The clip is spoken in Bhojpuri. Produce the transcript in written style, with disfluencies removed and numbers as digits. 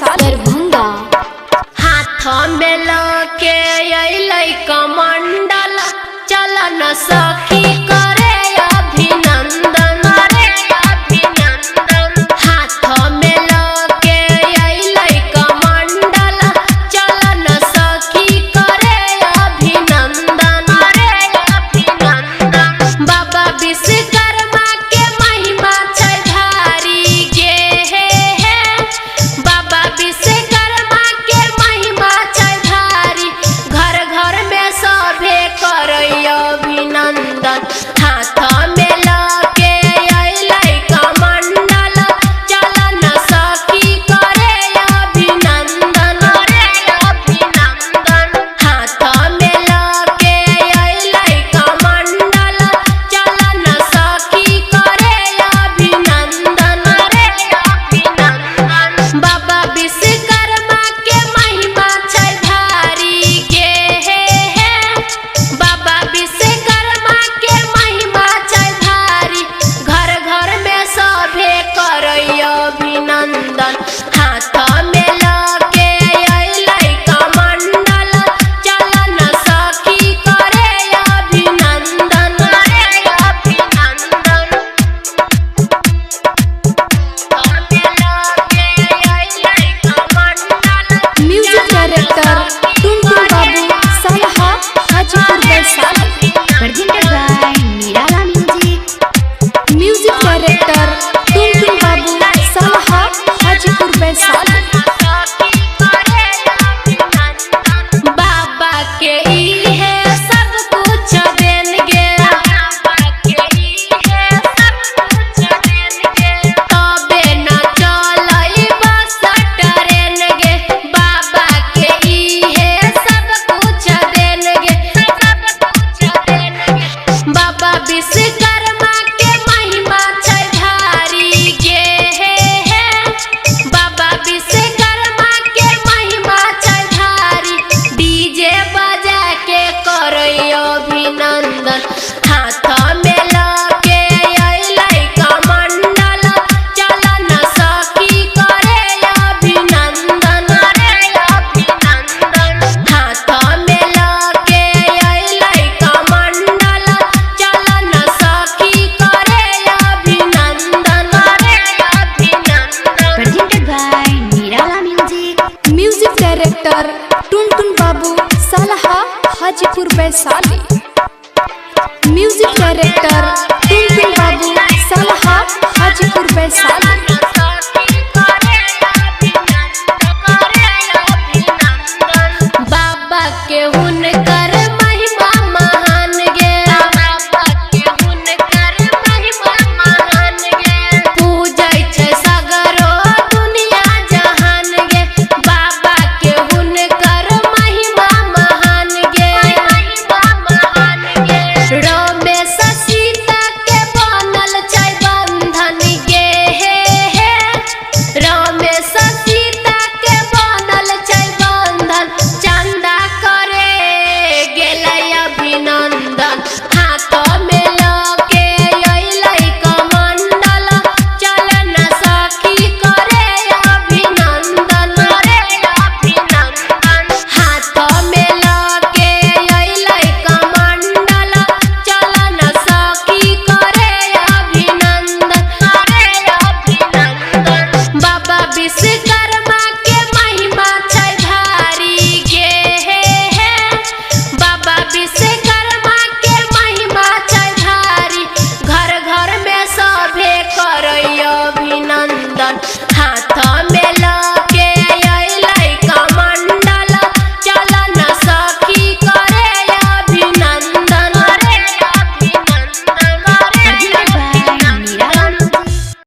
वैशाली दरभंगा। हाथ में लके अइलै कमंडल, चल न सखी करे अभिनंदन, रे अभिनंदन। हाथ में लके अइलै कमंडल, चल न सखी करे अभिनंदन, रे अभिनंदन। बाबा विश्वकर्मा के महिमा छै भारी गे हे, बाबा विश्वकर्मा के महिमा छै भारी। घर घर में सभे करई अभिनंदन। हाथ में लके अइलै कमंडल, चल न सखी करे अभिनंदन, रे अभिनंदन। हाथ में लके अइलै कमंडल, चल न सखी करे अभिनंदन, रे अभिनंदन। बाबा विश्वकर्मा के महिमा छै भारी गे हे, बाबा विश्वकर्मा के महिमा छै भारी। घर घर में सभे करई अभिनंदन। हाथ में लके अइलै कमंडल, चल न सखी करे अभिनंदन, रे अभिनंदन। हाथ में लके अइलै कमंडल, music director Tuntun Babu Salha Hajipur Vaishali. presented by Nirala Music। Music director Tuntun Babu Salha Hajipur Vaishali. बाबा के इहे सब कुछ देनगे, बाबा के इहे सब कुछ देनगे। तबे न चलै बस ट्रेन गे, बाबा के इहे सब कुछ देनगे, सब कुछ देनगे। बाबा विश्वकर्मा के महिमा छै भारी गे हे, बाबा विश्वकर्मा के महिमा छै भारी। डीजे बजा के करई अभिनंदन। हाथ में लके अइलै कमंडल, चल न सखी करे अभिनंदन, रे अभिनंदन। हाथ में लके अइलै कमंडल, चल न सखी करे अभिनंदन, रे अभिनंदन। presented by Nirala Music। Music director Tuntun Babu Salha Hajipur Vaishali. Music director